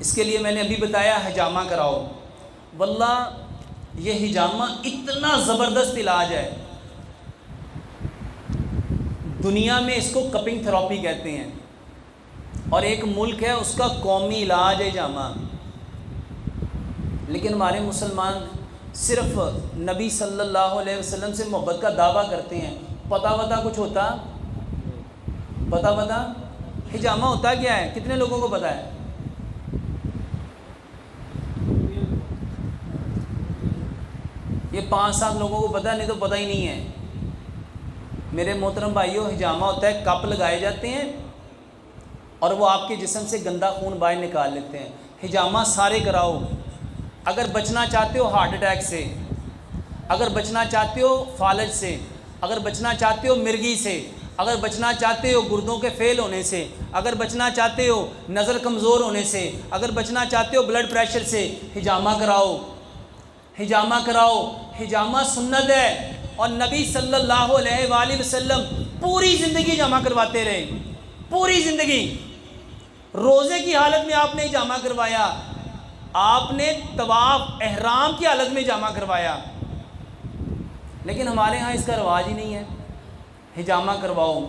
اس کے لیے میں نے ابھی بتایا حجامہ کراؤ. واللہ یہ حجامہ اتنا زبردست علاج ہے، دنیا میں اس کو کپنگ تھراپی کہتے ہیں، اور ایک ملک ہے اس کا قومی علاج ہے حجامہ. لیکن ہمارے مسلمان صرف نبی صلی اللہ علیہ وسلم سے محبت کا دعویٰ کرتے ہیں. پتہ کچھ ہوتا؟ پتہ حجامہ ہوتا کیا ہے؟ کتنے لوگوں کو پتہ ہے؟ یہ 5-7 لوگوں کو پتہ ہے، نہیں تو پتہ ہی نہیں ہے. میرے محترم بھائیوں، حجامہ ہوتا ہے کپ لگائے جاتے ہیں اور وہ آپ کے جسم سے گندا خون باہر نکال لیتے ہیں. حجامہ سارے کراؤ. اگر بچنا چاہتے ہو ہارٹ اٹیک سے، اگر بچنا چاہتے ہو فالج سے، اگر بچنا چاہتے ہو مرگی سے، اگر بچنا چاہتے ہو گردوں کے فیل ہونے سے، اگر بچنا چاہتے ہو نظر کمزور ہونے سے، اگر بچنا چاہتے ہو بلڈ پریشر سے، حجامہ کراؤ. حجامہ کراؤ. حجامہ سنت ہے، اور نبی صلی اللہ علیہ وآلہ وسلم پوری زندگی حجامہ کرواتے رہے. پوری زندگی. روزے کی حالت میں آپ نے حجامہ کروایا، آپ نے طواف احرام کی حالت میں حجامہ کروایا. لیکن ہمارے ہاں اس کا رواج ہی نہیں ہے. حجامہ کرواؤ.